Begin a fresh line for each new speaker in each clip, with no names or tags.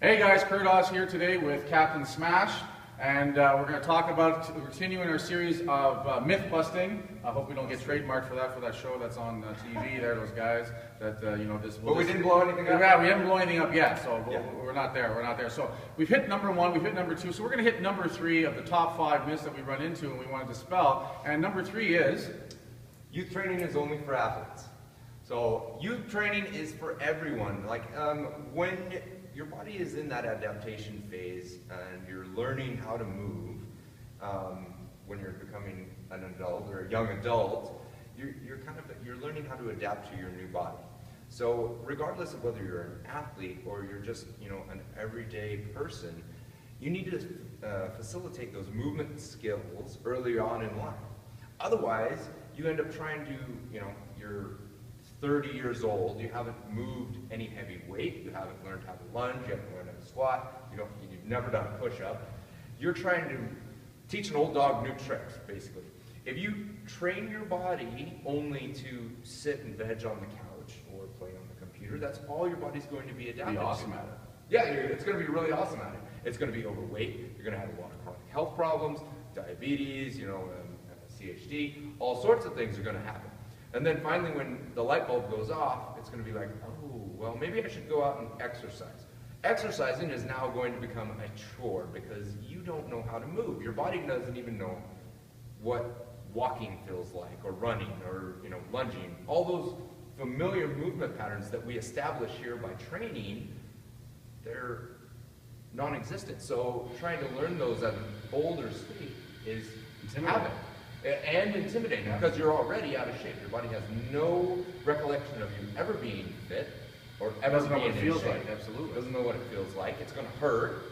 Hey guys, curdhos here today with Captain Smash, and we're going to talk about continuing our series of myth busting. I hope we don't get trademarked for that show that's on TV. There, those guys that
But we didn't blow anything up.
Yeah, we haven't blown anything up yet, so
Yeah.
we're not there. We're not there. So we've hit number 1, we've hit number 2. So we're going to hit number 3 of the top 5 myths that we run into and we want to dispel. And number 3 is
youth training is only for athletes. So youth training is for everyone. Like when your body is in that adaptation phase and you're learning how to move, when you're becoming an adult or a young adult, you're learning how to adapt to your new body. So regardless of whether you're an athlete or you're just an everyday person, you need to facilitate those movement skills early on in life. Otherwise, you end up trying to, you're 30 years old, you haven't moved any heavy weight, you haven't learned how to lunge, you haven't learned how to squat, you've never done a push-up. You're trying to teach an old dog new tricks, basically. If you train your body only to sit and veg on the couch or play on the computer, that's all your body's going to be adapted to.
be awesome at it.
Yeah, it's going to be really awesome at it. It's going to be overweight, you're going to have a lot of chronic health problems, diabetes, CHD, all sorts of things are going to happen. And then finally, when the light bulb goes off, it's going to be like, oh, well, maybe I should go out and exercise. Exercising is now going to become a chore because you don't know how to move. Your body doesn't even know what walking feels like, or running, or lunging. All those familiar movement patterns that we establish here by training, they're non-existent. So trying to learn those at an older stage is habit. And intimidating because you're already out of shape. Your body has no recollection of you ever being fit or ever
doesn't know
being
what it feels
in shape.
like. Absolutely
Doesn't know what it feels like. It's going to hurt,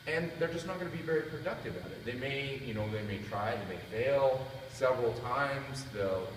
and they're just not going to be very productive at it. They may, they may try, they may fail several times. They'll,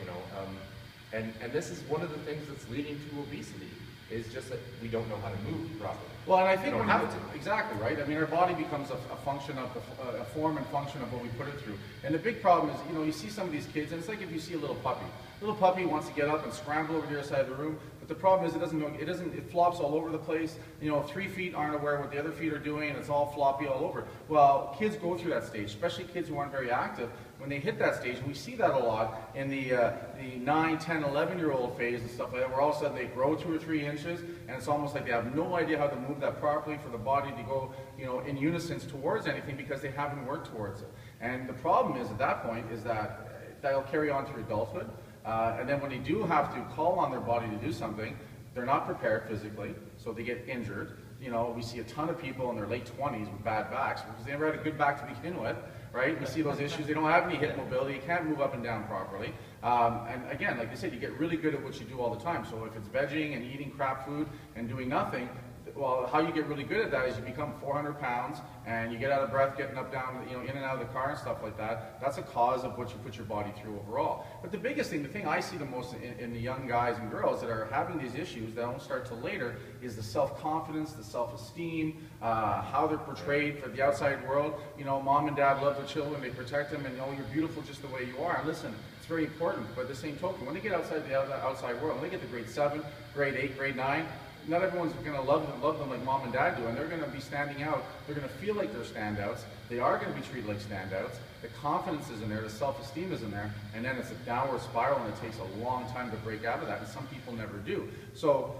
and this is one of the things that's leading to obesity. Is just that we don't know how to move properly.
Well, and I think
we don't have to.
Exactly, right? I mean, our body becomes a function of a form and function of what we put it through. And the big problem is, you see some of these kids, and it's like if you see a little puppy. A little puppy wants to get up and scramble over to the other side of the room, but the problem is it flops all over the place. 3 feet aren't aware what the other feet are doing, and it's all floppy all over. Well, kids go through that stage, especially kids who aren't very active. When they hit that stage, and we see that a lot in the 9, 10, 11-year-old phase and stuff like that, where all of a sudden they grow 2 or 3 inches, and it's almost like they have no idea how to move that properly for the body to go, in unison towards anything because they haven't worked towards it. And the problem is at that point is that they'll carry on through adulthood, and then when they do have to call on their body to do something, they're not prepared physically, so they get injured. We see a ton of people in their late 20s with bad backs because they never had a good back to begin with. Right? We see those issues. They don't have any hip mobility. You can't move up and down properly. And again, like I said, you get really good at what you do all the time. So if it's vegging and eating crap food and doing nothing, well, how you get really good at that is you become 400 pounds and you get out of breath, getting up, down, in and out of the car and stuff like that. That's a cause of what you put your body through overall. But the biggest thing, the thing I see the most in the young guys and girls that are having these issues that don't start till later is the self-confidence, the self-esteem, how they're portrayed for the outside world. Mom and dad love their children, they protect them, and you're beautiful just the way you are. And listen, it's very important, but at the same token, when they get outside the outside world, when they get to grade 7, grade 8, grade 9, not everyone's going to love them like mom and dad do, and they're going to be standing out. They're going to feel like they're standouts. They are going to be treated like standouts. The confidence is in there, the self-esteem is in there, and then it's a downward spiral, and it takes a long time to break out of that, and some people never do. So,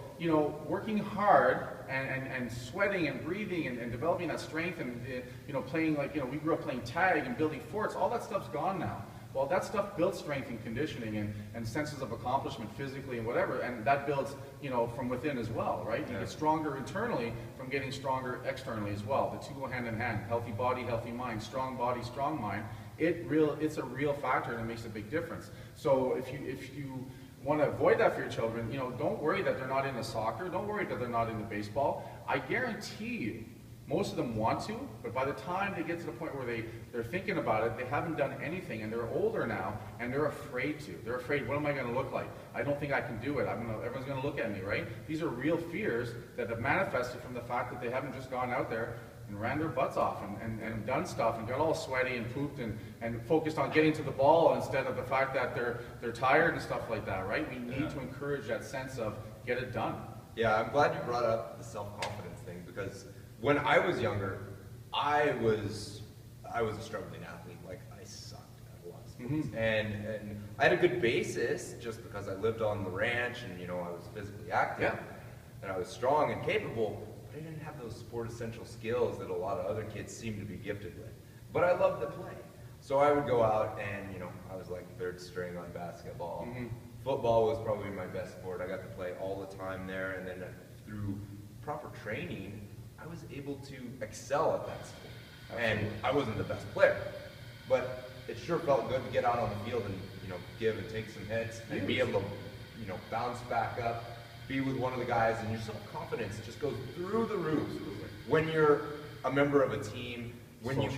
working hard and sweating and breathing and developing that strength and, playing like, we grew up playing tag and building forts, all that stuff's gone now. Well, that stuff builds strength and conditioning and senses of accomplishment physically and whatever, and that builds, from within as well, right? You get stronger internally from getting stronger externally as well. The two go hand in hand. Healthy body, healthy mind. Strong body, strong mind. It's a real factor, and it makes a big difference. So if you want to avoid that for your children, don't worry that they're not into soccer. Don't worry that they're not into baseball. I guarantee you, most of them want to, but by the time they get to the point where they're thinking about it, they haven't done anything, and they're older now, and they're afraid to. They're afraid, what am I going to look like? I don't think I can do it. Everyone's going to look at me, right? These are real fears that have manifested from the fact that they haven't just gone out there and ran their butts off and done stuff and got all sweaty and pooped and focused on getting to the ball instead of the fact that they're tired and stuff like that, right? We need to encourage that sense of get it done.
Yeah, I'm glad you brought up the self-confidence thing because when I was younger, I was a struggling athlete. Like, I sucked at a lot of sports. And I had a good basis just because I lived on the ranch and, you know, I was physically active and I was strong and capable, but I didn't have those sport essential skills that a lot of other kids seem to be gifted with. But I loved to play. So I would go out and, you know, I was like third string on basketball. Football was probably my best sport. I got to play all the time there, and then through proper training, I was able to excel at that sport. And I wasn't the best player, but it sure felt good to get out on the field and, you know, give and take some hits and be able to, you know, bounce back up, be with one of the guys, and your self-confidence just goes through the roof when you're a member of a team. When the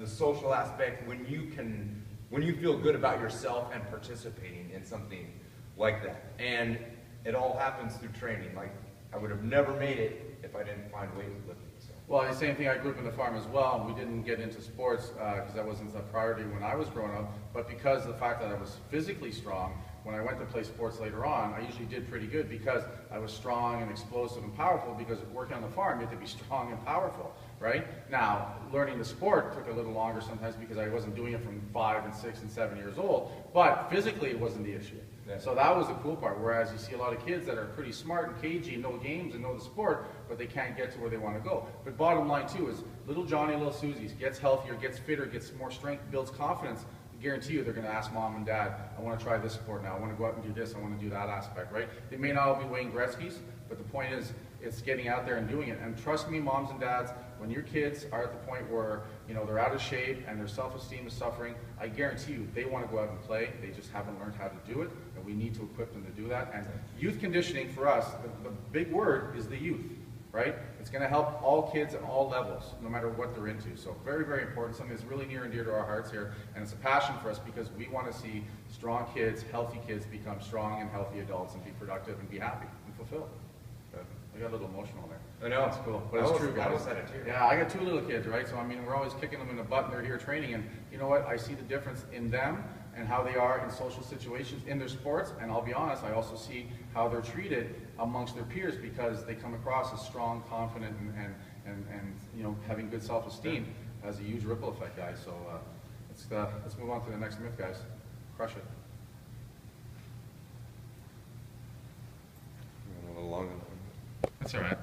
social aspect, when you feel good about yourself and participating in something like that. And it all happens through training. Like, I would have never made it if I didn't find weightlifting. So.
Well, the same thing, I grew up in the farm as well. We didn't get into sports because that wasn't a priority when I was growing up, but because of the fact that I was physically strong, when I went to play sports later on, I usually did pretty good because I was strong and explosive and powerful, because working on the farm, you have to be strong and powerful, right? Now, learning the sport took a little longer sometimes because I wasn't doing it from 5 and 6 and 7 years old, but physically it wasn't the issue. So that was the cool part, whereas you see a lot of kids that are pretty smart and cagey and know games and know the sport, but they can't get to where they want to go. But bottom line too is little Johnny, little Susie's gets healthier, gets fitter, gets more strength, builds confidence. I guarantee you they're going to ask mom and dad, I want to try this sport now, I want to go out and do this, I want to do that aspect, right? They may not all be Wayne Gretzky's, but the point is, it's getting out there and doing it. And trust me, moms and dads, when your kids are at the point where, you know, they're out of shape and their self-esteem is suffering, I guarantee you they want to go out and play. They just haven't learned how to do it, and we need to equip them to do that. And youth conditioning for us, the big word is the youth, right? It's going to help all kids at all levels, no matter what they're into. So very, very important, something that's really near and dear to our hearts here, and it's a passion for us because we want to see strong kids, healthy kids become strong and healthy adults and be productive and be happy and fulfilled. I got a little emotional there.
I know.
It's cool, but it's true, guys.
I almost said it too.
Yeah, I got 2 little kids, right? So I mean, we're always kicking them in the butt, and they're here training, and you know what? I see the difference in them and how they are in social situations, in their sports, and I'll be honest, I also see how they're treated amongst their peers because they come across as strong, confident, and you know, having good self-esteem has a huge ripple effect, guys. So let's move on to the next myth, guys. Crush it.
A little longer.
That's all right.